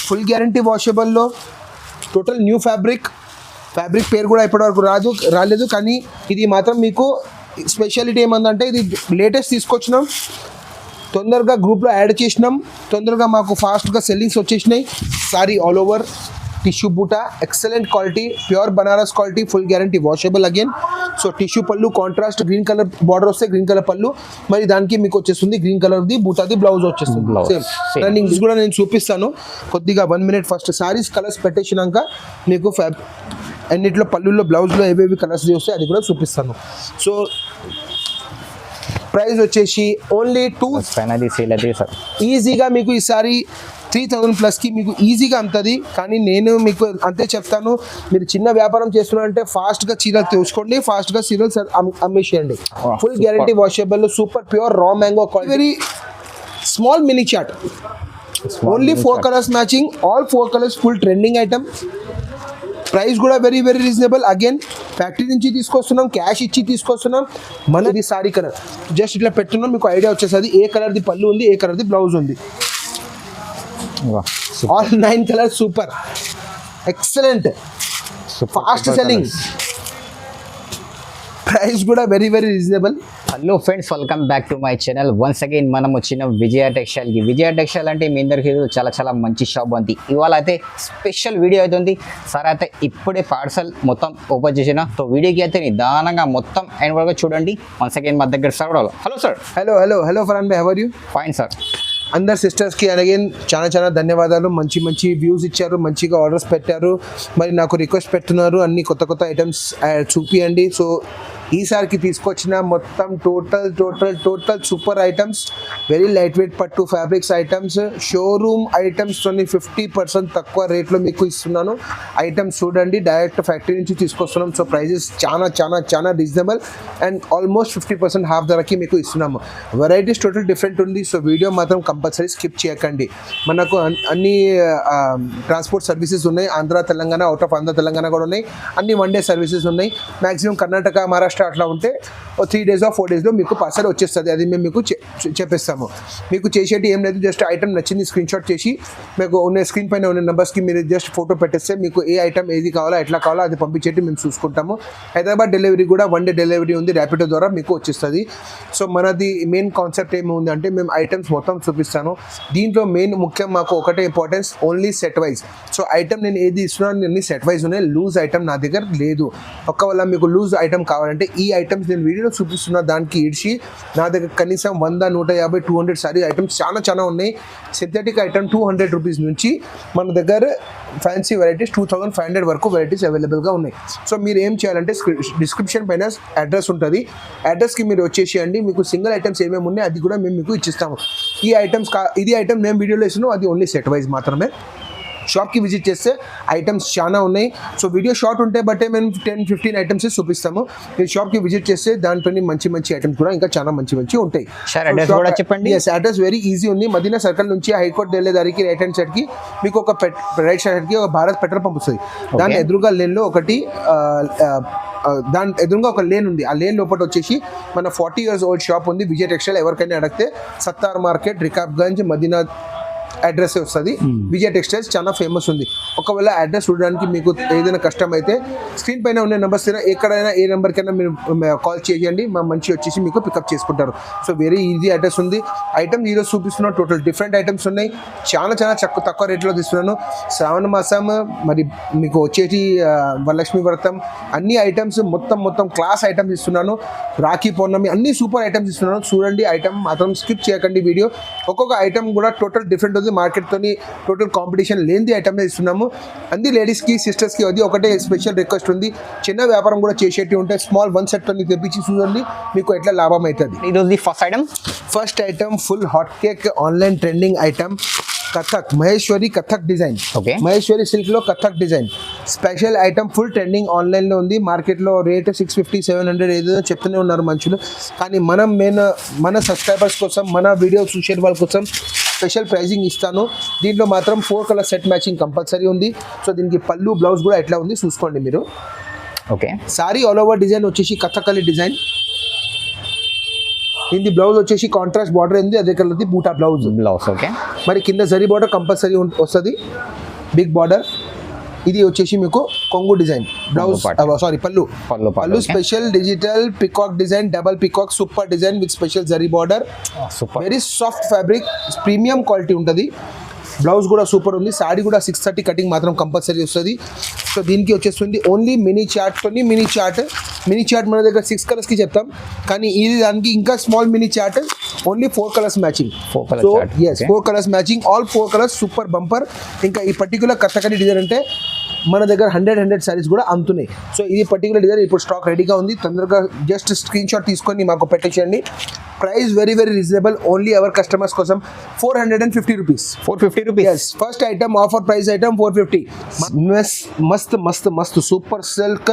Full guarantee వాషబుల్లో total new fabric పేరు కూడా ఇప్పటివరకు రాలేదు, కానీ ఇది మాత్రం మీకు స్పెషాలిటీ ఏమందంటే ఇది లేటెస్ట్ తీసుకొచ్చినాం, తొందరగా గ్రూప్లో యాడ్ చేసినాం, తొందరగా మాకు ఫాస్ట్గా సెల్లింగ్స్ వచ్చేసినాయి. Sorry all over tissue buta, excellent quality, pure Banaras quality, full guarantee washable again. So tissue pallu contrast green colour border వస్తే గ్రీన్ కలర్ పళ్ళు, మరి దానికి మీకు వచ్చేస్తుంది గ్రీన్ కలర్ది బూటాది బ్లౌజ్ వచ్చేస్తుంది. సేమ్ రన్నింగ్ కూడా నేను చూపిస్తాను కొద్దిగా 1 minute. ఫస్ట్ సారీస్ కలర్స్ పెట్టేసినాక మీకు అన్నిట్లో పళ్ళుల్లో బ్లౌజ్లో ఏవేవి కలర్స్ వస్తాయి అది కూడా చూపిస్తాను. సో ప్రైస్ వచ్చేసి ఓన్లీ ఈజీగా మీకు ఈసారి 3000+ మీకు ఈజీగా అమ్ముతుంది. కానీ నేను మీకు అంతే చెప్తాను, మీరు చిన్న వ్యాపారం చేస్తున్నారంటే ఫాస్ట్గా చీరలు తీసుకోండి, ఫాస్ట్గా చీరలు అమ్మేసేయండి. Full guarantee washable, super pure raw mango quality, very small mini chart, only 4 colours matching, all 4 colours full trending item. Price కూడా very very reasonable. Again factory నుంచి తీసుకొస్తున్నాం, క్యాష్ ఇచ్చి తీసుకొస్తున్నాం. మనది సారీ కలర్ జస్ట్ ఇట్లా పెట్టున్నాం, మీకు ఐడియా వచ్చేస్తుంది ఏ కలర్ది పళ్ళు ఉంది, ఏ కలర్ది బ్లౌజ్ ఉంది. All 9 colours super excellent fast selling, price కూడా very very reasonable. Hello friends, welcome back to my channel. Once again మనం వచ్చిన విజయ టెక్స్టైల్కి. విజయ టెక్స్టైల్ అంటే మీ అందరికీ చాలా మంచి షాప్ ఉంది. ఇవాళ అయితే స్పెషల్ వీడియో అవుతుంది. సార్ అయితే ఇప్పుడే పార్సల్ మొత్తం ఓపెన్ చేసిన, సో వీడియోకి అయితే నిదానంగా మొత్తం ఎండ్ వరకు చూడండి. వన్స్ అగైన్ మా దగ్గర సార్ కూడా. Hello sir. Hello Farhan bhai, how are you? Fine sir. అందరు సిస్టర్స్కి అగైన్ చాలా ధన్యవాదాలు. మంచి వ్యూస్ ఇచ్చారు, మంచిగా ఆర్డర్స్ పెట్టారు, మరి నాకు రిక్వెస్ట్ పెడుతున్నారు అన్ని కొత్త ఐటమ్స్ చూపియండి. సో ఈసారికి తీసుకొచ్చిన మొత్తం total super items, very light wait పట్టు ఫ్యాబ్రిక్స్ ఐటమ్స్, షోరూమ్ ఐటమ్స్ 50% తక్కువ రేట్లో మీకు ఇస్తున్నాను. ఐటమ్స్ చూడండి, డైరెక్ట్ ఫ్యాక్టరీ నుంచి తీసుకొస్తున్నాం. సో ప్రైజెస్ చాలా రీజనబుల్ అండ్ ఆల్మోస్ట్ 50% హాఫ్ ధరకి మీకు ఇస్తున్నాము. వెరైటీస్ టోటల్ డిఫరెంట్ ఉంది. సో వీడియో మాత్రం కంపల్సరీ స్కిప్ చేయకండి. మనకు అన్ని ట్రాన్స్పోర్ట్ సర్వీసెస్ ఉన్నాయి, ఆంధ్ర తెలంగాణ, అవుట్ ఆఫ్ ఆంధ్ర తెలంగాణ కూడా ఉన్నాయి. అన్ని 1 day సర్వీసెస్ ఉన్నాయి. మ్యాక్సిమం కర్ణాటక, మహారాష్ట్ర అట్లా ఉంటే 3 days or 4 days మీకు పార్సల్ వచ్చేస్తుంది. అది మేము మీకు చెప్పేస్తాము. మీకు చేసేటి ఏం లేదు, జస్ట్ ఐటమ్ నచ్చింది స్క్రీన్ షాట్ చేసి మీకు ఉన్న స్క్రీన్ పైన ఉన్న నెంబర్స్కి మీరు జస్ట్ ఫోటో పెట్టేస్తే మీకు ఏ ఐటమ్ ఏది కావాలో ఎట్లా కావాలో అది పంపించేటి మేము చూసుకుంటాము. హైదరాబాద్ డెలివరీ కూడా 1 day డెలివరీ ఉంది, ర్యాపిడో ద్వారా మీకు వచ్చేస్తుంది. సో మనది మెయిన్ కాన్సెప్ట్ ఏముంది అంటే మేము ఐటమ్స్ మొత్తం చూపిస్తాను. దీంట్లో మెయిన్ ముఖ్యం మాకు ఒకటే importance, only set wise. So item నేను ఏది ఇస్తున్నాను అన్ని సెట్ వైజ్ ఉన్నాయి, లూజ్ ఐటమ్ నా దగ్గర లేదు. ఒకవేళ మీకు లూజ్ ఐటమ్ కావాలంటే ఈ ఐటమ్స్ నేను వీడియోలో చూపిస్తున్న దానికి ఇడిచి నా దగ్గర కనీసం 100, 150, 200 సారీ ఐటమ్స్ చాలా ఉన్నాయి. సింథటిక్ ఐటమ్ 200 రూపీస్ నుంచి మన దగ్గర ఫ్యాన్సీ వెరైటీస్ 2500 వరకు వెరైటీస్ అవైలబుల్గా ఉన్నాయి. సో మీరు ఏం చేయాలంటే డిస్క్రిప్షన్ పైన అడ్రస్ ఉంటుంది, అడ్రస్కి మీరు వచ్చేసేయండి. మీకు సింగిల్ ఐటమ్స్ ఏమేమి ఉన్నాయి అది కూడా మేము మీకు ఇచ్చిస్తాము. ఈ ఐటమ్స్ ఇది ఐటమ్ మేము వీడియోలో ఇస్తున్నాం, అది ఓన్లీ సెట్ వైజ్ మాత్రమే. షాప్కి విజిట్ చేస్తే ఐటమ్స్ చాలా ఉన్నాయి. సో వీడియో షార్ట్ ఉంటే బట్టే మేము 10-15 ఐటమ్స్ చూపిస్తాము. మీరు షాప్కి విజిట్ చేస్తే దాంట్లో మంచి ఐటమ్స్ కూడా ఇంకా చాలా మంచి ఉంటాయి. చెప్పండి. అడ్రస్ వెరీ ఈజీ ఉంది. మదీనా సర్కిల్ నుంచి హైకోర్ట్ వెళ్ళే దానికి రైట్ హ్యాండ్ సైడ్కి మీకు ఒక రైట్ సైడ్కి ఒక భారత్ పెట్రోల్ పంప్ వస్తుంది. దాని ఎదురుగా లేన్లో దాని ఎదురుగా ఒక లేన్ ఉంది. ఆ లేన్ లోపల వచ్చేసి మన 40 years old షాప్ ఉంది విజయ టెక్స్టైల్. ఎవరికైనా అడిగితే సత్తార్ మార్కెట్, రికాబ్గంజ్, మదీనా అడ్రస్ వస్తుంది. విజయ టెక్స్టైల్స్ చాలా ఫేమస్ ఉంది. ఒకవేళ అడ్రస్ చూడడానికి మీకు ఏదైనా కష్టం అయితే స్క్రీన్ పైన ఉన్న నెంబర్స్ ఎక్కడైనా ఏ నెంబర్కైనా మీరు కాల్ చేయండి, మా మంచి వచ్చేసి మీకు పికప్ చేసుకుంటారు. సో వెరీ ఈజీ అడ్రస్ ఉంది. ఐటమ్స్ ఈరోజు చూపిస్తున్నాను, టోటల్ డిఫరెంట్ ఐటమ్స్ ఉన్నాయి. చాలా తక్కువ రేట్లో తీస్తున్నాను. శ్రావణ మాసం మరి మీకు వచ్చేసి వరలక్ష్మి వ్రతం అన్ని ఐటమ్స్ మొత్తం క్లాస్ ఐటమ్స్ ఇస్తున్నాను. రాఖీ పౌర్ణమి అన్ని సూపర్ ఐటమ్స్ ఇస్తున్నాను. చూడండి, ఐటమ్ మాత్రం స్కిప్ చేయకండి. వీడియో ఒక్కొక్క ఐటమ్ కూడా టోటల్ డిఫరెంట్ ఉంది. మార్కెట్తోని టోటల్ కాంపిటీషన్ లేనిది ఐటమ్ ఇస్తున్నాము. అన్ని లేడీస్కి, సిస్టర్స్కి అది ఒకటే స్పెషల్ రిక్వెస్ట్ ఉంది. చిన్న వ్యాపారం కూడా చేసేటి ఉంటే స్మాల్ 1 set తెప్పించి చూడండి, మీకు ఎట్లా లాభం అవుతుంది. ఈరోజు first item full hot cake online trending item, Kathak Maheshwari Kathak design. Maheshwari సిల్క్లో Kathak design special item, full trending ఆన్లైన్లో ఉంది. మార్కెట్లో రేట్ 650-700 ఏదో చెప్తూనే ఉన్నారు మనుషులు. కానీ మన సబ్స్క్రైబర్స్ కోసం, మన వీడియో చూసే వాళ్ళ కోసం స్పెషల్ ప్రైజింగ్ ఇస్తాను. దీంట్లో మాత్రం 4 color సెట్ మ్యాచింగ్ కంపల్సరీ ఉంది. సో దీనికి పళ్ళు, బ్లౌజ్ కూడా ఎట్లా ఉంది చూసుకోండి మీరు. Okay, sari all over design వచ్చేసి కథకళి డిజైన్. దీని బ్లౌజ్ వచ్చేసి కాంట్రాస్ట్ బార్డర్ ఉంది, అదే కలర్ది బూటా బ్లౌజ్. ఓకే, మరి కింద జరీ బార్డర్ కంపల్సరీ వస్తుంది. Big border. ఇది వచ్చేసి మీకు కొంగు డిజైన్ బ్లౌజ్, సారీ పళ్ళు special digital peacock design, double peacock super design with special zari border. Very soft fabric, premium quality ఉంటుంది. బ్లౌజ్ కూడా సూపర్ ఉంది. సాడీ కూడా 630 కటింగ్ మాత్రం కంపల్సరీ వస్తుంది. సో దీనికి వచ్చేస్తుంది ఓన్లీ మినీ చార్ట్ మన దగ్గర 6 కలర్స్కి చెప్తాం, కానీ ఇది దానికి ఇంకా small mini chart only 4 colours matching. So yes 4 colours matching, all 4 colours super bumper. ఇంకా ఈ పర్టికులర్ కథకళి డిజైన్ అంటే మన దగ్గర 100 సారీస్ కూడా అమ్ముతున్నాయి. సో ఇది పర్టికులర్ డిజైన్ ఇప్పుడు స్టాక్ రెడీగా ఉంది. తొందరగా జస్ట్ స్క్రీన్ షాట్ తీసుకొని మాకు పెట్టేసేయండి. Price very reasonable, only our customers కోసం 450 rupees. 450 rupees first item, offer price item 450. మస్త్ సూపర్ సిల్క్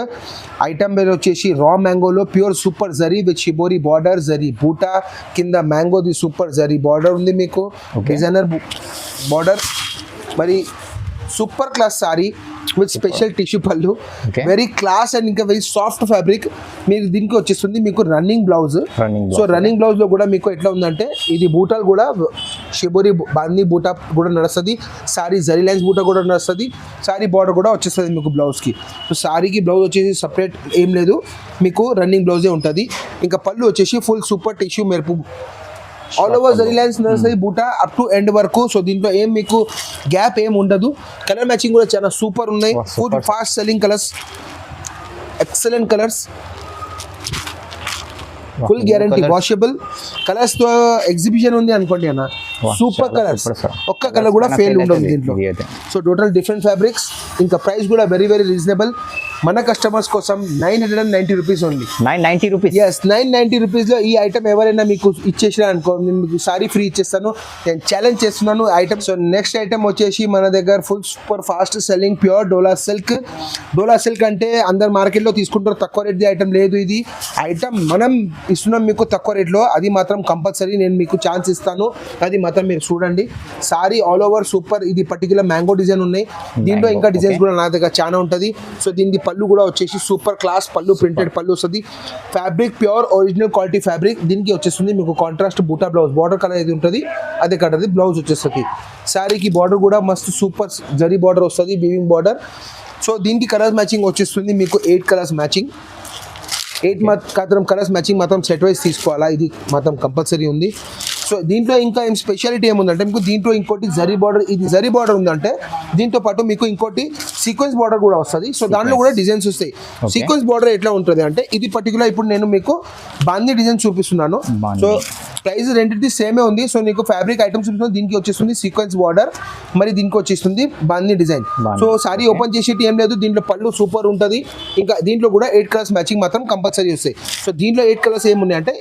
ఐటమ్ మీద వచ్చేసి రా మ్యాంగోలో pure super zari with shibori border, zari buta కింద మ్యాంగోది సూపర్ జరీ బార్డర్ ఉంది మీకు, డిజైనర్ బార్డర్. మరి super class sari with special tissue పళ్ళు, వెరీ క్లాస్ అండ్ ఇంకా వెరీ సాఫ్ట్ ఫ్యాబ్రిక్. మీరు దీనికి వచ్చేస్తుంది మీకు running blouse. So running blouse లో కూడా మీకు ఎట్లా ఉందంటే ఇది బూటాలు కూడా షిబోరి బాందీ బూటా కూడా నడుస్తుంది, సారీ జరీ లైన్స్ బూటా కూడా నడుస్తుంది, సారీ బార్డర్ కూడా వచ్చేస్తుంది మీకు బ్లౌజ్కి. సో సారీకి బ్లౌజ్ వచ్చేసి సపరేట్ ఏం లేదు, మీకు రన్నింగ్ బ్లౌజే ఉంటుంది. ఇంకా పళ్ళు వచ్చేసి ఫుల్ సూపర్ టిష్యూ మెరుపు, ఆల్ ఓవర్ జరీ లైన్స్ నడుస్తుంది బూటా అప్ టు ఎండ్ వరకు. సో దీంట్లో ఏం మీకు గ్యాప్ ఏం ఉండదు. కలర్ మ్యాచింగ్ కూడా చాలా సూపర్ ఉన్నాయి. Full fast selling colours, excellent colours, full guarantee washable colours తో ఎగ్జిబిషన్ ఉంది అనుకోండి అన్న. సూపర్ కలర్స్, ఒక్క కలర్ కూడా ఫెయిల్ ఉండదు దీంట్లో. So total different fabrics. ఇంకా ప్రైస్ కూడా వెరీ రీజనబుల్ మన కస్టమర్స్ కోసం 990 రూపీస్ ఓన్లీ. 990 రూపీస్ ఎస్ 990 రూపీస్లో ఈ ఐటమ్ ఎవరైనా మీకు ఇచ్చేసినా అనుకో, నేను మీకు సారీ ఫ్రీ ఇచ్చేస్తాను. నేను ఛాలెంజ్ చేస్తున్నాను ఐటమ్. సో నెక్స్ట్ ఐటమ్ వచ్చేసి మన దగ్గర full super fast selling pure dola silk. Dola silk అంటే అందరు మార్కెట్లో తీసుకుంటారు, తక్కువ రేట్ది ఐటమ్ లేదు. ఇది ఐటమ్ మనం ఇస్తున్నాం మీకు తక్కువ రేట్లో, అది మాత్రం కంపల్సరీ నేను మీకు ఛాన్స్ ఇస్తాను, అది మాత్రం మీరు చూడండి. Sorry all over super. ఇది పర్టికులర్ మ్యాంగో డిజైన్ ఉన్నాయి, దీంట్లో ఇంకా డిజైన్స్ కూడా నా దగ్గర చాలా ఉంటుంది. సో దీనికి పళ్ళు కూడా వచ్చేసి సూపర్ క్లాస్ పళ్ళు, ప్రింటెడ్ పళ్ళు వస్తుంది. Fabric pure original quality fabric. దీనికి వచ్చేస్తుంది మీకు కాంట్రాస్ట్ బూటా బ్లౌజ్, బార్డర్ కలర్ ఏది ఉంటుంది అదే కలర్ది బ్లౌజ్ వచ్చేస్తుంది. శారీకి బార్డర్ కూడా మస్తు సూపర్ జరీ బార్డర్ వస్తుంది, వీవింగ్ బార్డర్. సో దీనికి కలర్స్ మ్యాచింగ్ వచ్చేస్తుంది మీకు 8 కలర్స్ మ్యాచింగ్. 8 మాత్రం కలర్స్ మ్యాచింగ్ మాత్రం సెట్ వైజ్ తీసుకోవాలా, ఇది మాత్రం కంపల్సరీ ఉంది. సో దీంట్లో ఇంకా ఏం స్పెషాలిటీ ఏముందంటే మీకు దీంట్లో ఇంకోటి జరీ బార్డర్, ఇది జరీ బార్డర్ ఉందంటే దీంతో పాటు మీకు ఇంకోటి సీక్వెన్స్ బార్డర్ కూడా వస్తుంది. సో దాంట్లో కూడా డిజైన్స్ వస్తాయి. సీక్వెన్స్ బార్డర్ ఎట్లా ఉంటుంది అంటే ఇది పర్టికులర్ ఇప్పుడు నేను మీకు బాందీ డిజైన్ చూపిస్తున్నాను. సో ప్రైస్ రెండింటి సేమే ఉంది. సో నీకు ఫ్యాబ్రిక్ ఐటమ్స్ దీనికి వచ్చేస్తుంది సీక్వెన్స్ బార్డర్, మరి దీనికి వచ్చేస్తుంది బాందీ డిజైన్. సో సారీ ఓపెన్ చేసేటి ఏం లేదు, దీంట్లో పళ్ళు సూపర్ ఉంటుంది. ఇంకా దీంట్లో కూడా 8 కలర్స్ మ్యాచింగ్ మాత్రం కంపల్సరీ వస్తాయి. సో దీంట్లో 8 కలర్స్ ఏమున్నాయి అంటే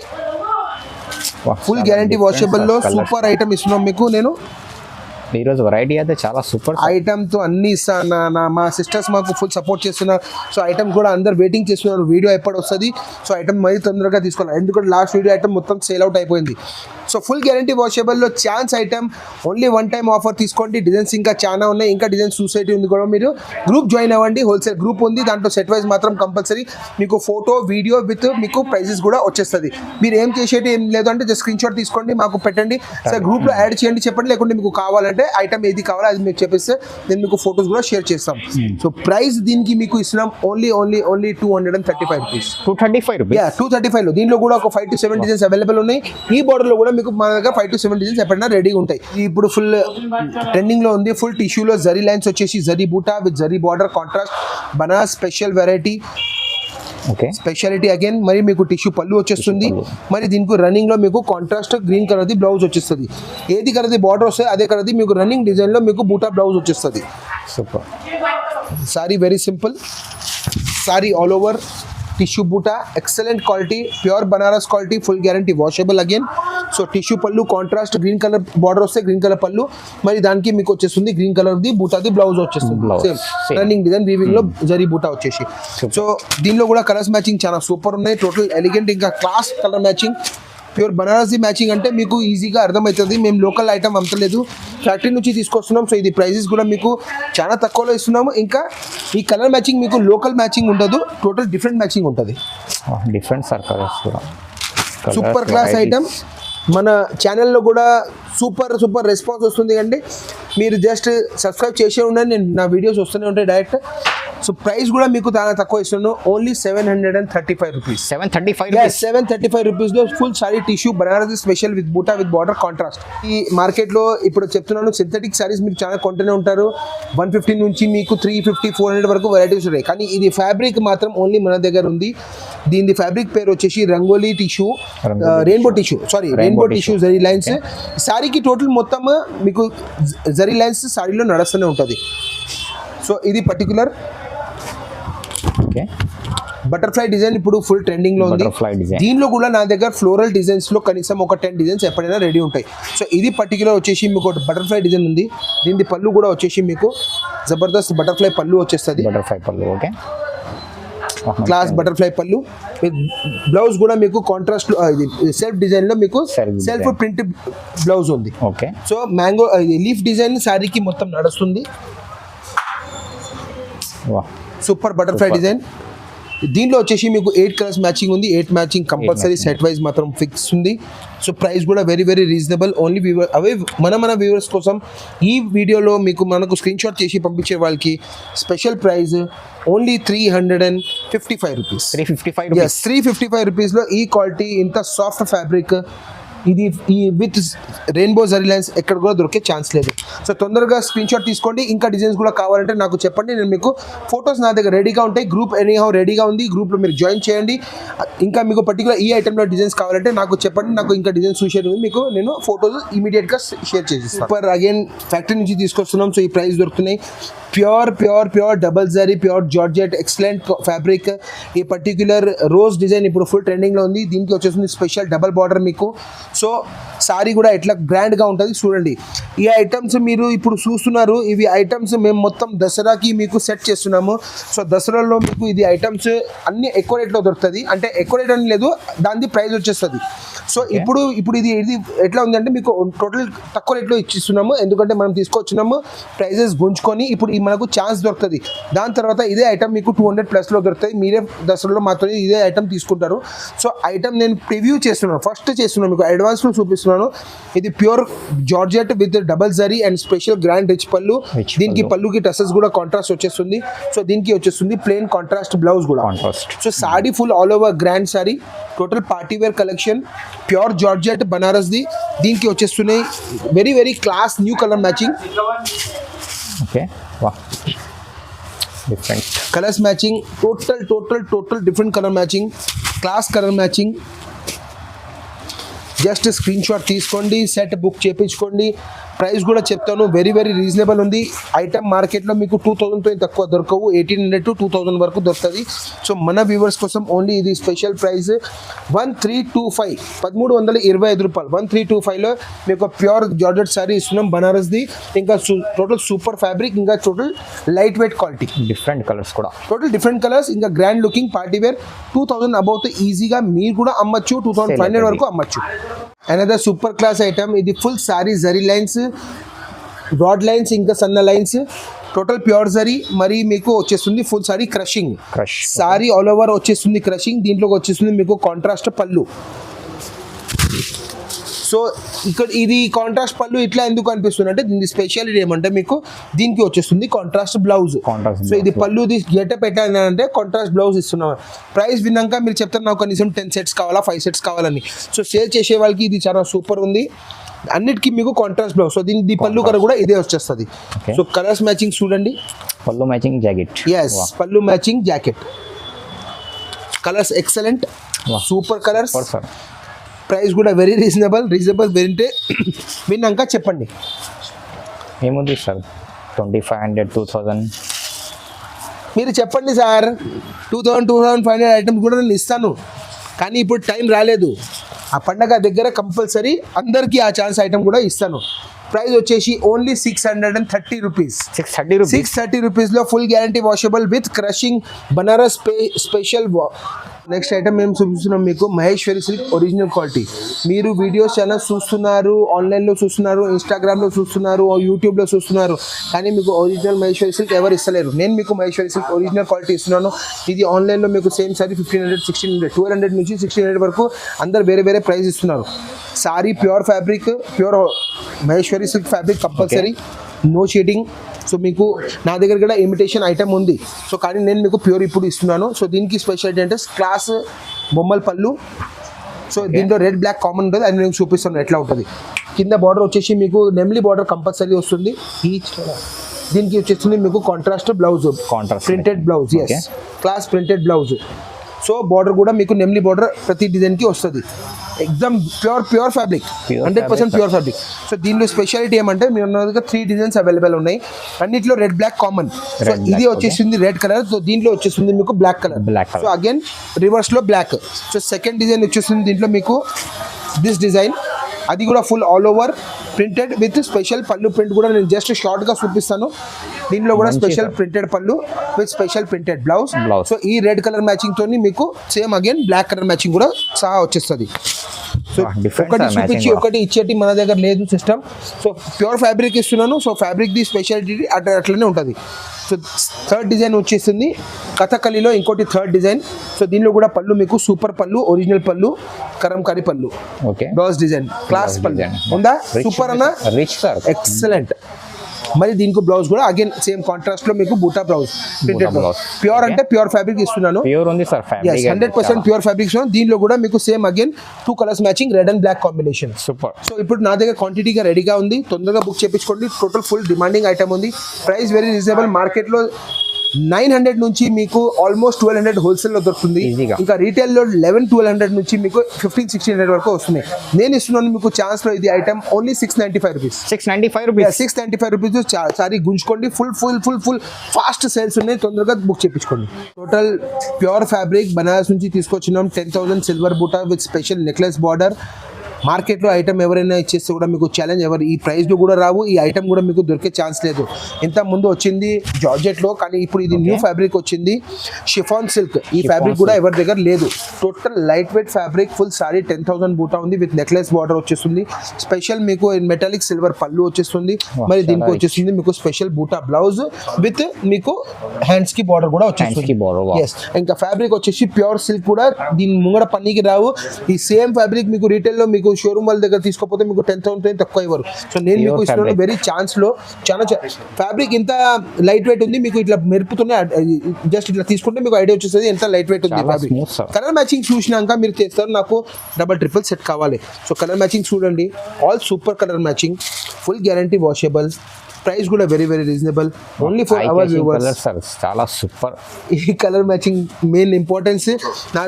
ఫుల్ గ్యారంటీ వాషబుల్లో సూపర్ ఐటమ్ ఇస్తున్నాం మీకు. నేను ఈరోజు వెరైటీ అయితే చాలా సూపర్ ఐటమ్తో అన్ని ఇస్తాను. మా సిస్టర్స్ మాకు ఫుల్ సపోర్ట్ చేస్తున్నారు. సో ఐటమ్ కూడా అందరు వెయిటింగ్ చేస్తున్నారు, వీడియో ఎప్పుడు వస్తుంది. సో ఐటమ్ మరీ తొందరగా తీసుకోవాలి, ఎందుకంటే లాస్ట్ వీడియో ఐటమ్ మొత్తం సేల్ అవుట్ అయిపోయింది. సో ఫుల్ గ్యారంటీ వాషబుల్లో chance item, only one time offer తీసుకోండి. డిజైన్స్ ఇంకా చాలా ఉన్నాయి, ఇంకా డిజైన్స్ సొసైటీ ఉంది కూడా. మీరు గ్రూప్ జాయిన్ అవ్వండి, హోల్సేల్ గ్రూప్ ఉంది, దాంట్లో సెట్ వైజ్ మాత్రం కంపల్సరీ మీకు ఫోటో వీడియో విత్ మీకు ప్రైజెస్ కూడా వచ్చేస్తుంది. మీరు ఏం చేసేది ఏం లేదు అంటే జస్ట్ స్క్రీన్ షాట్ తీసుకోండి, మాకు పెట్టండి, సార్ గ్రూప్లో యాడ్ చేయండి చెప్పండి. లేకుంటే మీకు కావాలంటే ఐటమ్ ఏది కావాలో అది మీకు చెప్పేస్తే నేను మీకు ఫొటోస్ కూడా షేర్ చేస్తాం. సో ప్రైస్ దీనికి మీకు ఇస్తున్నాం ఓన్లీ 235 రూపీస్. 235 రూపీస్ 235లో దీంట్లో కూడా ఒక 5 to 7 డిజైన్స్ అవైలబుల్ ఉన్నాయి. ఈ బార్డర్లో కూడా మీకు మన దగ్గర 5 to 7 డిజైన్స్ ఎప్పుడైనా రెడీగా ఉంటాయి. ఇప్పుడు ఫుల్ ట్రెండింగ్లో ఉంది. ఫుల్ టిష్యూలో జరీ లైన్స్ వచ్చేసి జరీ బూటా with zari border contrast Banaras special variety. Okay speciality again. మరి మీకు టిష్యూ పళ్ళు వచ్చేస్తుంది. మరి దీనికి రన్నింగ్ లో మీకు కాంట్రాస్ట్ గ్రీన్ కలర్ ది బ్లౌజ్ వచ్చేస్తుంది. ఏది కలర్ ది బార్డర్ వస్తుంది అదే కలర్ ది మీకు రన్నింగ్ డిజైన్ లో మీకు బూటా బ్లౌజ్ వచ్చేస్తుంది. Super sari very simple. Sari all over tissue buta, excellent quality, pure Banaras quality, full guarantee washable again. So tissue pallu contrast green colour border వస్తే గ్రీన్ కలర్ పళ్ళు, మరి దానికి మీకు వచ్చేస్తుంది గ్రీన్ కలర్ ది బూటాది బ్లౌజ్ వచ్చేస్తుంది. సేమ్ రన్నింగ్ డిజైన్ వీవింగ్ లో జరీ బూటా వచ్చేసి. సో దీనిలో కూడా కలర్స్ మ్యాచింగ్ చాలా సూపర్ ఉన్నాయి. టోటల్ ఎలిగెంట్ ఇంకా class colour matching, pure Banarasi matching అంటే మీకు ఈజీగా అర్థమవుతుంది. మేము లోకల్ ఐటమ్ అమ్మలేదు, ఫ్యాక్టరీ నుంచి తీసుకొస్తున్నాం. సో ఇది ప్రైజెస్ కూడా మీకు చాలా తక్కువలో ఇస్తున్నాము. ఇంకా ఈ కలర్ మ్యాచింగ్ మీకు లోకల్ మ్యాచింగ్ ఉండదు, టోటల్ డిఫరెంట్ మ్యాచింగ్ ఉంటుంది. డిఫరెంట్ సార్ కలర్స్ కూడా సూపర్ క్లాస్ ఐటమ్. మన ఛానల్లో కూడా సూపర్ రెస్పాన్స్ వస్తుంది అండి. మీరు జస్ట్ సబ్స్క్రైబ్ చేసే ఉండండి, నేను నా వీడియోస్ వస్తూనే ఉంటాయి డైరెక్ట్. సో ప్రైస్ కూడా మీకు చాలా తక్కువ ఇస్తున్నాను, ఓన్లీ 735 రూపీస్. 735 రూపీస్లో full sorry tissue Banarasi special with బూటా విత్ బార్డర్ కాంట్రాస్ట్. ఈ మార్కెట్లో ఇప్పుడు చెప్తున్నాను సింథటిక్ సారీస్ మీరు చాలా కొంటూనే ఉంటారు, 150 నుంచి మీకు 350 400 వరకు వెరైటీస్ ఉన్నాయి. కానీ ఇది ఫ్యాబ్రిక్ మాత్రం ఓన్లీ మన దగ్గర ఉంది. దీని ఫ్యాబ్రిక్ పేరు వచ్చేసి rangoli tissue, rainbow tissue zari lines. సారీకి టోటల్ మొత్తం మీకు జరీ లైన్స్ సారీలో నడుస్తూనే ఉంటుంది. సో ఇది పర్టికులర్ బటర్ఫ్లై డిజైన్ ఇప్పుడు ఫుల్ ట్రెండింగ్ లో ఉంది. దీనిలో కూడా నా దగ్గర ఫ్లోరల్ డిజైన్స్ లో కనీసం ఒక 10 డిజైన్స్ ఎప్పుడైనా రెడీ ఉంటాయి. సో ఇది పర్టికులర్ వచ్చేసి మీకు ఒక బటర్ఫ్లై డిజైన్ ఉంది. దీని పళ్ళు కూడా వచ్చేసి మీకు జబర్దస్త్ బటర్ఫ్లై పళ్ళు వచ్చేస్తుంది, క్లాస్ బటర్ఫ్లై పళ్ళు. బ్లౌజ్ కూడా మీకు కాంట్రాస్ట్ సెల్ఫ్ డిజైన్ లో మీకు సెల్ఫ్ ప్రింట్ బ్లౌజ్ ఉంది. సో మ్యాంగో లీఫ్ డిజైన్ శారీకి మొత్తం నడుస్తుంది. Super butterfly design. దీంట్లో వచ్చేసి మీకు 8 కలర్స్ మ్యాచింగ్ ఉంది, 8 మ్యాచింగ్ కంపల్సరీ, సెట్ వైజ్ మాత్రం ఫిక్స్ ఉంది. సో ప్రైస్ కూడా వెరీ వెరీ రీజనబుల్. ఓన్లీ మన వ్యూవర్స్ కోసం ఈ వీడియోలో మనకు స్క్రీన్ షాట్ చేసి పంపించే వాళ్ళకి స్పెషల్ ప్రైస్ ఓన్లీ 355 రూపీస్. 355 రూపీస్లో ఈ క్వాలిటీ ఇంత సాఫ్ట్ ఫ్యాబ్రిక్ ఇది ఈ విత్ రెయిన్బో జరీ లైన్స్ ఎక్కడ కూడా దొరికే ఛాన్స్ లేదు. సో తొందరగా స్క్రీన్ షాట్ తీసుకోండి. ఇంకా డిజైన్స్ కూడా కావాలంటే నాకు చెప్పండి, నేను మీకు ఫొటోస్ నా దగ్గర రెడీగా ఉంటాయి. గ్రూప్ ఎనీహౌ రెడీగా ఉంది, గ్రూప్లో మీరు జాయిన్ చేయండి. ఇంకా మీకు పర్టికులర్ ఈ ఐటెంలో డిజైన్స్ కావాలంటే నాకు చెప్పండి, నాకు ఇంకా డిజైన్స్ చూసేది మీకు నేను ఫొటోస్ ఇమీడియట్గా షేర్ చేసేస్తాను. సూపర్ అగైన్ ఫ్యాక్టరీ నుంచి తీసుకొస్తున్నాం. సో ఈ ప్రైస్ దొరుకుతున్నాయి. Pure double zari pure georgette excellent fabric. ఈ పర్టిక్యులర్ రోజ్ డిజైన్ ఇప్పుడు ఫుల్ ట్రెండింగ్లో ఉంది. దీనికి వచ్చేసింది స్పెషల్ డబల్ బార్డర్ మీకు. సో సారీ కూడా ఎట్లా గ్రాండ్గా ఉంటుంది చూడండి. ఈ ఐటమ్స్ మీరు ఇప్పుడు చూస్తున్నారు, ఇవి ఐటమ్స్ మేము మొత్తం దసరాకి మీకు సెట్ చేస్తున్నాము. సో దసరాలో మీకు ఇది ఐటమ్స్ అన్ని ఎక్కువ రేట్లో దొరుకుతుంది. అంటే ఎక్కువ రేట్ అని లేదు, దాని ప్రైస్ వచ్చేస్తుంది. సో ఇప్పుడు ఇది ఎట్లా ఉందంటే మీకు టోటల్ తక్కువ రేట్లో ఇచ్చిస్తున్నాము, ఎందుకంటే మనం తీసుకొచ్చినాము ప్రైజెస్ గుంజుకొని. ఇప్పుడు మనకు ఛాన్స్ దొరుకుతుంది. దాని తర్వాత ఇదే ఐటమ్ మీకు 200+ దొరుకుతుంది. మీరే దసరాలో మాత్రమే ఇదే ఐటమ్ తీసుకుంటారు. సో ఐటమ్ నేను ప్రివ్యూ చేస్తున్నాను, ఫస్ట్ చేస్తున్నాను, మీకు అడ్వాన్స్లో చూపిస్తున్నాను. ఇది pure georgette with double zari and special grand rich పళ్ళు. దీనికి పళ్ళుకి టసెస్ కూడా కాంట్రాస్ట్ వచ్చేస్తుంది. సో దీనికి వచ్చేస్తుంది ప్లెయిన్ కాంట్రాస్ట్ బ్లౌజ్ కూడా. So sari full all over grand sari, total party wear collection, pure georgette బనారస్ది. దీనికి వచ్చేస్తున్నాయి very very class new colour matching. Different colours matching, total different colour matching, class colour matching. Just screen shot తీసుకోండి, set book చేయించుకోండి. Price కూడా చెప్తాను, very very reasonable ఉంది. Item మార్కెట్లో మీకు 2000తో తక్కువ దొరకవు, 1800 to 2000 వరకు దొరుకుతుంది. సో మన వ్యూవర్స్ కోసం ఓన్లీ ఇది స్పెషల్ ప్రైస్ 1325, 1325 రూపాయలు. 1325లో మీకు ప్యూర్ జార్జెట్ సారీ ఇస్తున్నాం బనారస్ది. ఇంకా టోటల్ సూపర్ ఫ్యాబ్రిక్, ఇంకా total light weight quality, different colours కూడా, టోటల్ డిఫరెంట్ కలర్స్, ఇంకా grand looking party wear. 2000 above ఈజీగా మీరు కూడా అమ్మచ్చు, 2500 వరకు అమ్మచ్చు. అనదర్ సూపర్ క్లాస్ ఐటమ్, ఇది full sari zari lines, broad lines, ఇంకా సన్న లైన్స్, టోటల్ ప్యూర్ జరీ. మరి మీకు వచ్చేస్తుంది full sari crushing sari all over వచ్చేస్తుంది క్రషింగ్. దీంట్లోకి వచ్చేస్తుంది మీకు కాంట్రాస్ట్ పళ్ళు. సో ఇక్కడ ఇది కాంట్రాస్ట్ పళ్ళు ఇట్లా ఎందుకు అనిపిస్తుంది అంటే దీని స్పెషాలిటీ ఏమంటే మీకు దీనికి వచ్చేస్తుంది కాంట్రాస్ట్ బ్లౌజ్. సో ఇది పళ్ళు గెటప్ పెట్టాలంటే కాంట్రాస్ట్ బ్లౌజ్ ఇస్తున్నాం. ప్రైస్ విన్నాక మీరు చెప్తారు నాకు కనీసం 10 సెట్స్ కావాలా, 5 సెట్స్ కావాలని. సో సేల్ చేసే వాళ్ళకి ఇది చాలా సూపర్ ఉంది. అన్నిటికీ మీకు కాంట్రాస్ట్ బ్లౌజ్. సో దీని పళ్ళు కలర్ కూడా ఇదే వచ్చేస్తుంది. సో కలర్స్ మ్యాచింగ్ చూడండి, పళ్ళు మ్యాచింగ్ జాకెట్. ఎస్, పళ్ళు matching jacket. Colours excellent, super colours. Price కూడా వెరీ రీజనబుల్ వింటే విన్నాక చెప్పండి. ఏముంది సార్ 2500, 2000 మీరు చెప్పండి సార్. 2500 ఐటమ్స్ కూడా నేను ఇస్తాను, కానీ ఇప్పుడు టైం రాలేదు. ఆ పండగ దగ్గర కంపల్సరీ అందరికీ ఆ ఛాన్స్ ఐటమ్ కూడా ఇస్తాను. ప్రైస్ వచ్చేసి ఓన్లీ 630 రూపీస్. 630 రూపీస్లో full guarantee washable with crushing Banaras special. Next item మేము చూపిస్తున్నాం మీకు మహేశ్వరి సిల్క్ ఒరిజినల్ క్వాలిటీ. మీరు వీడియోస్ చాలా చూస్తున్నారు, ఆన్లైన్లో చూస్తున్నారు, ఇన్స్టాగ్రామ్లో చూస్తున్నారు, యూట్యూబ్లో చూస్తున్నారు, కానీ మీకు ఒరిజినల్ మహేశ్వరి సిల్క్ ఎవరు ఇస్తలేరు. నేను మీకు మహేశ్వరి సిల్క్ ఒరిజినల్ క్వాలిటీ ఇస్తున్నాను. ఇది ఆన్లైన్లో మీకు సేమ్ సారీ 1500, 1600, 1200 నుంచి 1600 వరకు అందరు వేరే వేరే ప్రైస్ ఇస్తున్నారు. Sari pure fabric, pure Maheshwari silk fabric compulsory. No shading. So మీకు నా దగ్గర కూడా ఇమిటేషన్ ఐటమ్ ఉంది. సో కానీ నేను మీకు ప్యూర్ ఇప్పుడు ఇస్తున్నాను. సో దీనికి స్పెషాలిటీ అంటే క్లాస్ బొమ్మల పళ్ళు. సో దీంట్లో రెడ్ బ్లాక్ కామన్ ఉంటుంది, అది నేను చూపిస్తాను ఎట్లా ఉంటుంది. కింద బార్డర్ వచ్చేసి మీకు నెమ్లీ బార్డర్ కంపల్సరీ వస్తుంది. దీనికి వచ్చేస్తుంది మీకు contrast blouse, printed blouse. Yes, class printed blouse. So border కూడా మీకు నెమ్లీ బార్డర్ ప్రతి డిజైన్కి వస్తుంది. Exam pure fabric, 100% pure fabric. So దీనిలో స్పెషాలిటీ ఏమంటే మీ ఉన్న దగ్గర 3 డిజైన్స్ అవైలబుల్ ఉన్నాయి. అన్నిట్లో రెడ్ బ్లాక్ కామన్. సో ఇది వచ్చేసింది రెడ్ కలర్. సో దీంట్లో వచ్చేస్తుంది మీకు బ్లాక్ కలర్. సో అగైన్ రివర్స్లో బ్లాక్. సో సెకండ్ డిజైన్ వచ్చేస్తుంది దీంట్లో మీకు దిస్ డిజైన్. అది కూడా full all over printed with special పళ్ళు ప్రింట్ కూడా నేను జస్ట్ షార్ట్గా చూపిస్తాను. దీంట్లో కూడా స్పెషల్ ప్రింటెడ్ పళ్ళు with special printed blouse. So ఈ రెడ్ కలర్ మ్యాచింగ్ తోని మీకు same again black colour matching కూడా సహా వచ్చేస్తుంది. సో ఒకటి చూపించి ఒకటి ఇచ్చేటి మన దగ్గర లేదు సిస్టమ్. సో ప్యూర్ ఫ్యాబ్రిక్ ఇస్తున్నాను. సో ఫ్యాబ్రిక్ ది స్పెషాలిటీ అట్లనే ఉంటుంది. సో థర్డ్ డిజైన్ వచ్చేస్తుంది కథకళిలో ఇంకోటి థర్డ్ డిజైన్. సో దీనిలో కూడా పళ్ళు మీకు సూపర్ పళ్ళు, ఒరిజినల్ పళ్ళు, కరంకారీ పళ్ళు, బ్లౌజ్ డిజైన్, క్లాస్ పళ్ళు ఉందా? సూపర్ అన్న, రిచ్ సార్, ఎక్సలెంట్. మరి దీనికి బ్లౌజ్ కూడా అగైన్ సేమ్ కాంట్రాస్ట్ లో మీకు బూటా బ్లౌజ్, ప్రింటెడ్ బ్లౌజ్. ప్యూర్ అంటే ప్యూర్ ఫ్యాబ్రిక్ ఇస్తున్నాను. ప్యూర్ ఉంది సార్ ఫ్యాబ్రిక్, 100% ప్యూర్ ఫ్యాబ్రిక్ ఇస్తున్నాను. దీనిలో కూడా మీకు same again 2 colours matching, red and black combination. Super. So ఇప్పుడు నా దగ్గర క్వాంటిటీగా రెడీగా ఉంది, తొందరగా బుక్ చేయించుకోండి. టోటల్ ఫుల్ డిమాండింగ్ ఐటమ్ ఉంది. Price very reasonable. మార్కెట్లో 900 నుంచి మీకు ఆల్మోస్ట్ 1200 హోల్సేల్లో దొరుకుతుంది. ఇంకా రీటైల్లో 1100-1200 నుంచి మీకు 1500-1600 వరకు వస్తుంది. నేను ఇస్తున్నాను మీకు ఛాన్స్లో ఇది item only 695 rupees. 695 rupees sari గుంజుకోండి. ఫుల్ ఫాస్ట్ సేల్స్ ఉన్నాయి, తొందరగా బుక్ చేయించుకోండి. టోటల్ ప్యూర్ ఫ్యాబ్రిక్ బనారస్ నుంచి తీసుకొచ్చినాం. 10,000 సిల్వర్ బూటా విత్ స్పెషల్ నెక్లెస్ బార్డర్. మార్కెట్లో ఐటమ్ ఎవరైనా ఇచ్చేస్తే కూడా మీకు ఛాలెంజ్, ఎవరు ఈ ప్రైస్లో కూడా రావు, ఈ ఐటమ్ కూడా మీకు దొరికే ఛాన్స్ లేదు. ఇంత ముందు వచ్చింది జార్జెట్లో, కానీ ఇప్పుడు ఇది న్యూ ఫ్యాబ్రిక్ వచ్చింది షిఫాన్ సిల్క్. ఈ ఫ్యాబ్రిక్ కూడా ఎవరి దగ్గర లేదు. Total light weight fabric, full sorry 10,000 బూటా ఉంది విత్ నెక్లెస్ బార్డర్ వచ్చేస్తుంది. స్పెషల్ మీకు మెటాలిక్ సిల్వర్ పళ్ళు వచ్చేస్తుంది. మరి దీనికి వచ్చేస్తుంది మీకు స్పెషల్ బూటా బ్లౌజ్ విత్ మీకు హ్యాండ్స్ కి బార్డర్ కూడా వచ్చేస్తుంది. ఎస్, ఇంకా ఫ్యాబ్రిక్ వచ్చేసి ప్యూర్ సిల్క్ కూడా దీని ముంగడ పన్నీకి రావు. ఈ సేమ్ ఫ్యాబ్రిక్ మీకు రీటైల్లో మీకు షోరూమ్ వాళ్ళ దగ్గర తీసుకోకపోతే మీకు 10,000 తక్కువ ఇవ్వరు. సో నేను మీకు ఇస్తున్నాను వెరీ ఛాన్స్లో. చాలా ఫ్యాబ్రిక్ ఇంత లైట్ వెయిట్ ఉంది, మీకు ఇట్లా మెరుపుతూనే జస్ట్ ఇట్లా తీసుకుంటే మీకు ఐడియా వచ్చేస్తుంది ఎంత లైట్ వెయిట్ ఉంది ఫ్యాబ్రిక్. కలర్ మ్యాచింగ్ చూసినాక మీరు చేస్తారు నాకు డబల్ ట్రిపుల్ సెట్ కావాలి. సో కలర్ మ్యాచింగ్ చూడండి, all super colour matching, full guarantee washable. Price కూడా very reasonable, only for our viewers. చాలా సూపర్. ఈ కలర్ మ్యాచింగ్ మెయిన్ ఇంపార్టెన్స్. నా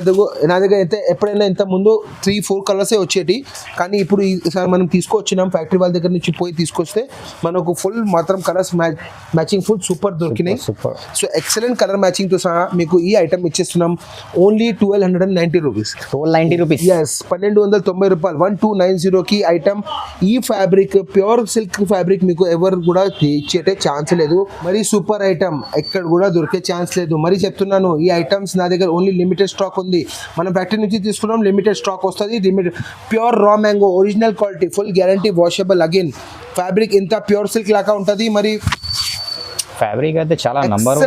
దగ్గర అయితే ఎప్పుడైనా ఇంత ముందు 3-4 కలర్సే వచ్చేటి, కానీ ఇప్పుడు ఈసారి మనం తీసుకొచ్చినాం ఫ్యాక్టరీ వాళ్ళ దగ్గర నుంచి పోయి తీసుకొస్తే మనకు ఫుల్ మాత్రం కలర్స్ మ్యాచింగ్ ఫుల్ సూపర్ దొరికినాయి. సో ఎక్సలెంట్ కలర్ మ్యాచింగ్ తో సహా మీకు ఈ ఐటమ్ ఇచ్చేస్తున్నాం ఓన్లీ 1290 రూపీస్. 1290 రూపీస్. ఎస్, 1290 రూపాయలు. 1290కి ఐటమ్. ఈ ఫ్యాబ్రిక్ ప్యూర్ సిల్క్ ఫ్యాబ్రిక్ మీకు ఎవరు కూడా ఇచ్చేటే ఛాన్స్ లేదు. మరి సూపర్ ఐటమ్ ఎక్కడ కూడా దొరికే ఛాన్స్ లేదు. మరి చెప్తున్నాను, ఈ ఐటమ్స్ నా దగ్గర ఓన్లీ లిమిటెడ్ స్టాక్ ఉంది. మనం ఫ్యాక్టరీ నుంచి తీసుకున్నాం, లిమిటెడ్ స్టాక్ వస్తుంది. Limited pure raw mango, original quality, full guarantee washable. Again fabric ఇంత ప్యూర్ సిల్క్ లాగా ఉంటుంది. మరి ఫ్యాబ్రిక్ అయితే చాలా నంబర్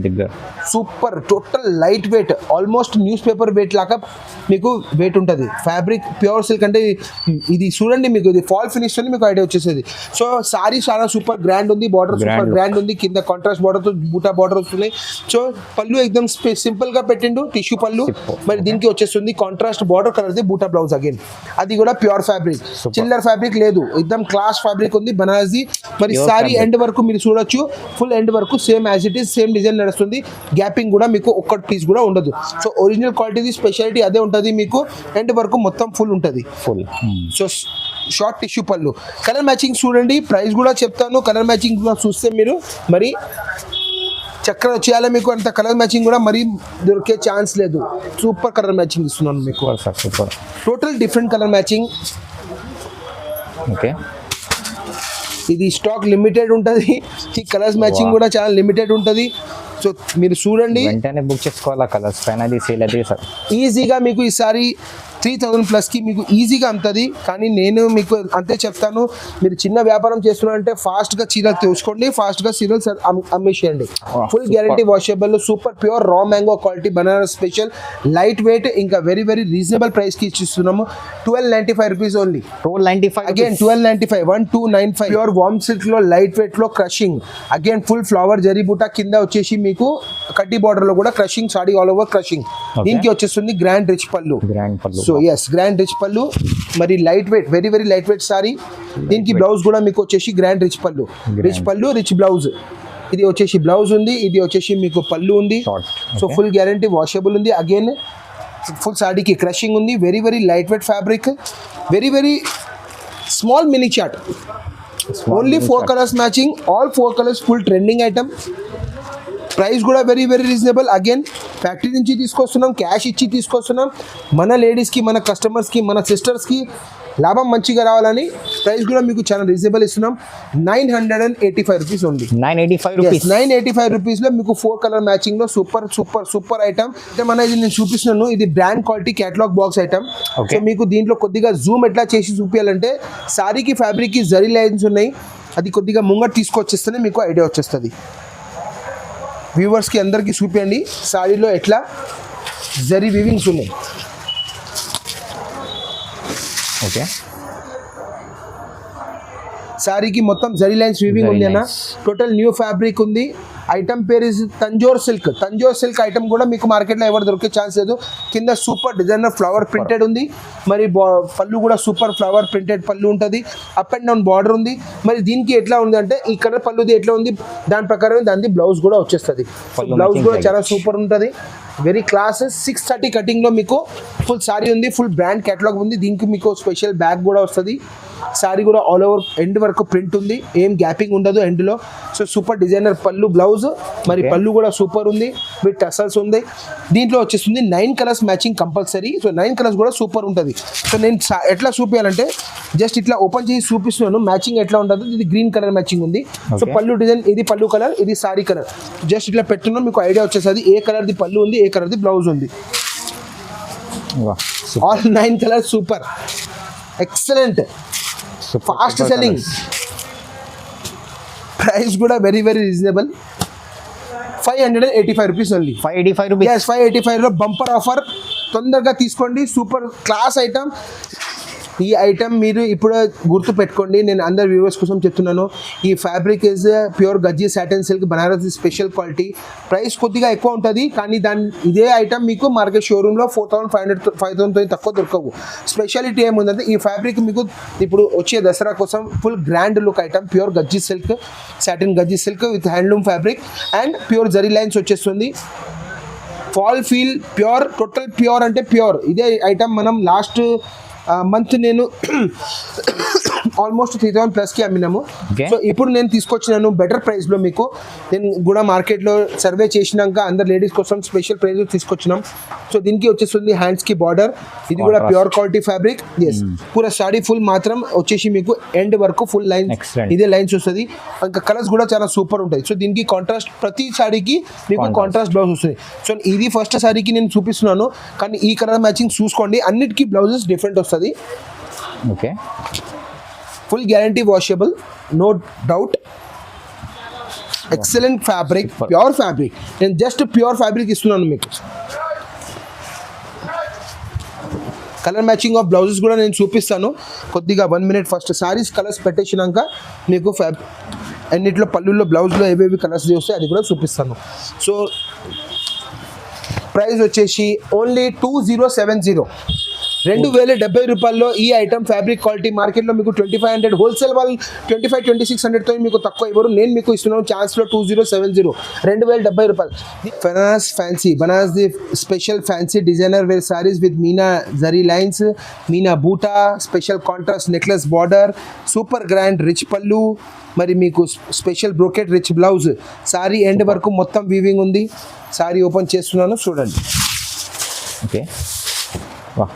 దగ్గర super. Total light wait, almost news paper weight లాగా మీకు వెయిట్ ఉంటుంది. ఫ్యాబ్రిక్ ప్యూర్ సిల్క్ అంటే ఇది చూడండి, మీకు ఇది ఫాల్ ఫినిష్ అని మీకు ఐడియా వచ్చేసేది. సో సారీ చాలా సూపర్ గ్రాండ్ ఉంది, బార్డర్ సూపర్ గ్రాండ్ ఉంది, కింద కాంట్రాస్ట్ బార్డర్తో బూటా బార్డర్ వస్తున్నాయి. సో పళ్ళు ఎక్దమ్ సింపుల్ గా పెట్టిండు, టిష్యూ పళ్ళు. మరి దీనికి వచ్చేస్తుంది కాంట్రాస్ట్ బార్డర్ కలర్ది బూటా బ్లౌజ్. అగైన్ అది కూడా ప్యూర్ ఫ్యాబ్రిక్, చిల్లర్ ఫ్యాబ్రిక్ లేదు, ఎక్దమ్ క్లాస్ ఫ్యాబ్రిక్ ఉంది బనారస్ది. మరి సారీ ఎండ్ వరకు మీరు చూడొచ్చు, ఫుల్ ఎండ్ వరకు same as it is same design నడుస్తుంది. గ్యాపింగ్ కూడా మీకు ఒక్క పీస్ కూడా ఉండదు. సో ఒరిజినల్ క్వాలిటీ స్పెషాలిటీ అదే ఉంటుంది. మీకు ఎండ్ వరకు మొత్తం ఫుల్ ఉంటుంది. సో షార్ట్ టిష్యూ పళ్ళు. కలర్ మ్యాచింగ్ చూడండి, ప్రైస్ కూడా చెప్తాను. కలర్ మ్యాచింగ్ చూస్తే మీరు మరి చక్ర చేయాలి. మీకు అంత కలర్ మ్యాచింగ్ కూడా మరి దొరికే ఛాన్స్ లేదు. సూపర్ కలర్ మ్యాచింగ్ ఇస్తున్నాను మీకు. Super, total different colour matching. Okay, ఇది స్టాక్ లిమిటెడ్ ఉంటుంది. ఈ కలర్స్ మ్యాచింగ్ కూడా చాలా లిమిటెడ్ ఉంటుంది. సో మీరు చూడండి, వెంటనే బుక్ చేసుకోవాలా కలర్స్ పైన సేల్ అయితే సార్. ఈజీగా మీకు ఈసారి 3,000 ప్లస్కి మీకు ఈజీగా అమ్ముతుంది. కానీ నేను మీకు అంతే చెప్తాను, మీరు చిన్న వ్యాపారం చేస్తున్నారంటే ఫాస్ట్గా చీరలు తెచ్చుకోండి, ఫాస్ట్గా చీరలు అమ్మేసేయండి. Full guarantee washable, super pure raw mango quality Banaras special, light weight, ఇంకా వెరీ వెరీ రీజనబుల్ ప్రైస్కి ఇచ్చిస్తున్నాము. 1295 రూపీస్ ఓన్లీ. 1295 అగైన్ 1295, 1295. ప్యూర్ వామ్ సిల్క్లో లైట్ వెయిట్లో crushing, again full flower zari buta, కింద వచ్చేసి మీకు కడ్డీ బార్డర్లో కూడా crushing, sari all over crushing. దీనికి వచ్చేస్తుంది grand rich pallu. So yes, grand rich pallu, మరి light weight, very very light weight sorry. దీనికి బ్లౌజ్ కూడా మీకు వచ్చేసి grand rich pallu, rich pallu, rich blouse. ఇది వచ్చేసి బ్లౌజ్ ఉంది, ఇది వచ్చేసి మీకు పళ్ళు ఉంది. సో ఫుల్ గ్యారంటీ వాషబుల్ ఉంది. అగైన్ ఫుల్ సాడీకి క్రషింగ్ ఉంది, very very light weight fabric, very very small mini chart, only 4 colours matching, all 4 colours, full trending item. Price కూడా very very reasonable. Again factory నుంచి తీసుకొస్తున్నాం, cash ఇచ్చి తీసుకొస్తున్నాం. మన లేడీస్కి, మన కస్టమర్స్కి, మన సిస్టర్స్కి లాభం మంచిగా రావాలని ప్రైస్ కూడా మీకు చాలా రీజనబుల్ ఇస్తున్నాం. 985 రూపీస్ ఓన్లీ. 985 రూపీస్. 985 రూపీస్లో మీకు 4 కలర్ మ్యాచింగ్లో సూపర్ సూపర్ సూపర్ ఐటమ్. అంటే మన ఇది నేను చూపిస్తున్నాను, ఇది brand quality catalogue box item. So మీకు దీంట్లో కొద్దిగా జూమ్ ఎట్లా చేసి చూపించాలంటే, సారీకి ఫ్యాబ్రిక్కి జరీ లైన్స్ ఉన్నాయి, అది కొద్దిగా ముంగట తీసుకొచ్చేస్తేనే మీకు ఐడియా వచ్చేస్తుంది. వ్యూవర్స్కి అందరికీ చూపించండి సారీలో ఎట్లా జరీ వీవింగ్స్ ఉన్నాయి. ఓకే, సారీకి మొత్తం జరీ లైన్స్ వీవింగ్ ఉంది అన్న. టోటల్ న్యూ ఫ్యాబ్రిక్ ఉంది. ఐటమ్ పేరు is Tanjore silk. Tanjore silk item కూడా మీకు మార్కెట్లో ఎవరు దొరికే ఛాన్స్ లేదు. కింద సూపర్ డిజైనర్ ఫ్లవర్ ప్రింటెడ్ ఉంది, మరి పళ్ళు కూడా సూపర్ ఫ్లవర్ ప్రింటెడ్ పళ్ళు ఉంటుంది, అప్ అండ్ డౌన్ బార్డర్ ఉంది. మరి దీనికి ఎట్లా ఉంది అంటే, ఇక్కడ పళ్ళుది ఎట్లా ఉంది దాని ప్రకారం దాని బ్లౌజ్ కూడా వచ్చేస్తుంది. బ్లౌజ్ కూడా చాలా సూపర్ ఉంటుంది, వెరీ క్లాస్. 630 కటింగ్లో మీకు ఫుల్ సారీ ఉంది, ఫుల్ బ్రాండ్ కేటలాగ్ ఉంది. దీనికి మీకు స్పెషల్ బ్యాగ్ కూడా వస్తుంది. సారీ కూడా ఆల్ ఓవర్ ఎండ్ వరకు ప్రింట్ ఉంది, ఏం గ్యాపింగ్ ఉండదు ఎండ్లో. సో సూపర్ డిజైనర్ పళ్ళు, బ్లౌజ్, మరి పళ్ళు కూడా సూపర్ ఉంది, విత్ టసల్స్ ఉంది. దీంట్లో వచ్చేస్తుంది 9 colours matching compulsory. So 9 colours కూడా సూపర్ ఉంటుంది. సో నేను ఎట్లా చూపించాలంటే, జస్ట్ ఇట్లా ఓపెన్ చేసి చూపిస్తున్నాను మ్యాచింగ్ ఎట్లా ఉంటుందో. ఇది గ్రీన్ కలర్ మ్యాచింగ్ ఉంది. సో పళ్ళు డిజైన్, ఇది పళ్ళు కలర్, ఇది సారీ కలర్. జస్ట్ ఇట్లా పెట్టున్నాను, మీకు ఐడియా వచ్చేస్తుంది ఏ కలర్ది పళ్ళు ఉంది, ఏ కలర్ది బ్లౌజ్ ఉంది. All 9 colours super, excellent, fast selling. Price కూడా very very reasonable. 585 rupees only. 585 rupees. 585లో బంపర్ ఆఫర్, తొందరగా తీసుకోండి. Super class item. ఈ ఐటమ్ మీరు ఇప్పుడు గుర్తు పెట్టుకోండి, నేను అందరు వ్యూవర్స్ కోసం చెప్తున్నాను. ఈ fabric is pure గజ్జీ satin silk Banaras special quality. Price కొద్దిగా ఎక్కువ ఉంటుంది, కానీ ఇదే ఐటమ్ మీకు మార్కెట్ షోరూంలో 4,500 5,000 తక్కువ దొరకవు. స్పెషాలిటీ ఏముందంటే, ఈ ఫ్యాబ్రిక్ మీకు ఇప్పుడు వచ్చే దసరా కోసం full grand look item, pure gajji silk, satin gajji silk with handloom fabric and pure zari lines వచ్చేస్తుంది. Fall feel pure, total pure అంటే ప్యూర్. ఇదే ఐటమ్ మనం లాస్ట్ మంత్ నేను ఆల్మోస్ట్ 3,000 ప్లస్కి అమ్మినాము. సో ఇప్పుడు నేను తీసుకొచ్చినాను బెటర్ ప్రైస్లో మీకు. నేను కూడా మార్కెట్లో సర్వే చేసినాక అందరు లేడీస్ కోసం స్పెషల్ ప్రైస్ తీసుకొచ్చినాం. సో దీనికి వచ్చేస్తుంది హ్యాండ్స్కి బార్డర్, ఇది కూడా ప్యూర్ క్వాలిటీ ఫ్యాబ్రిక్. ఎస్, పూరా సాడీ ఫుల్ మాత్రం వచ్చేసి మీకు ఎండ్ వరకు ఫుల్ లైన్స్, ఇదే లైన్స్ వస్తుంది. ఇంకా కలర్స్ కూడా చాలా సూపర్ ఉంటాయి. సో దీనికి కాంట్రాస్ట్, ప్రతి సాడీకి మీకు కాంట్రాస్ట్ బ్లౌజ్ వస్తుంది. సో ఇది ఫస్ట్ సారీకి నేను చూపిస్తున్నాను, కానీ ఈ కలర్ మ్యాచింగ్ చూసుకోండి, అన్నిటికీ బ్లౌజెస్ డిఫరెంట్ వస్తుంది. Okay, full guarantee washable, no doubt. Excellent fabric, pure fabric. నేను జస్ట్ ప్యూర్ ఫ్యాబ్రిక్ ఇస్తున్నాను మీకు. కలర్ మ్యాచింగ్ ఆఫ్ బ్లౌజెస్ కూడా నేను చూపిస్తాను కొద్దిగా. 1 minute ఫస్ట్ సారీస్ కలర్స్ పెట్టేసినాక మీకు అన్నిట్లో పళ్ళుల్లో బ్లౌజ్లో ఏవేవి కలర్స్ వస్తాయి అది కూడా చూపిస్తాను. సో ప్రైస్ వచ్చేసి ఓన్లీ 2070, 2,070 రూపాయల్లో ఈ ఐటమ్ ఫ్యాబ్రిక్ క్వాలిటీ. మార్కెట్లో మీకు 2,500, హోల్సేల్ వాళ్ళు 25-2600తో మీకు తక్కువ ఇవ్వరు. నేను మీకు ఇస్తున్నాను ఛాన్స్లో 2070, 2,070 రూపాయలు. Banaras fancy, Banaras the special fancy designer wear saris with meena zari lines, meena buta, special contrast necklace border, super grand rich pallu, మరి మీకు special brocade rich blouse. Sari end వరకు మొత్తం వీవింగ్ ఉంది. సారీ ఓపెన్ చేస్తున్నాను, చూడండి. ఓకే,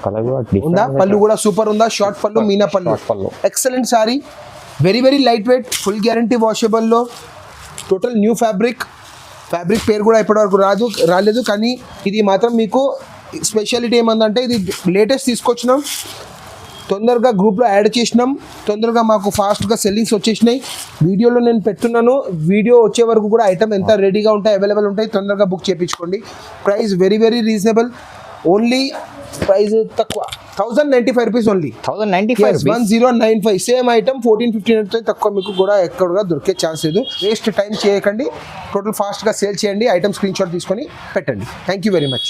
కలర్ కూడా ఉందా, పళ్ళు కూడా సూపర్ ఉందా, short pallu, meena pallu, excellent sari, very very light weight, full guarantee వాషబుల్లో, టోటల్ న్యూ ఫ్యాబ్రిక్. ఫ్యాబ్రిక్ పేరు కూడా ఇప్పటివరకు రాలేదు, కానీ ఇది మాత్రం మీకు స్పెషాలిటీ ఏమందంటే ఇది లేటెస్ట్ తీసుకొచ్చినాం, తొందరగా గ్రూప్లో యాడ్ చేసినాం, తొందరగా మాకు ఫాస్ట్గా సెల్లింగ్స్ వచ్చేసినాయి. వీడియోలో నేను పెట్టున్నాను, వీడియో వచ్చే వరకు కూడా ఐటమ్ ఎంత రెడీగా ఉంటాయి, అవైలబుల్ ఉంటాయి, తొందరగా బుక్ చేయించుకోండి. Price very very reasonable, only price తక్కువ 1095 రూపీస్ ఓన్లీ. 1095 1095 సేమ్ ఐటమ్ 14-15 తక్కువ మీకు కూడా ఎక్కడ దొరికే ఛాన్స్ లేదు. వేస్ట్ టైం చేయకండి, టోటల్ ఫాస్ట్గా సేల్ చేయండి, ఐటమ్ స్క్రీన్ షాట్ తీసుకొని పెట్టండి. Thank you very much.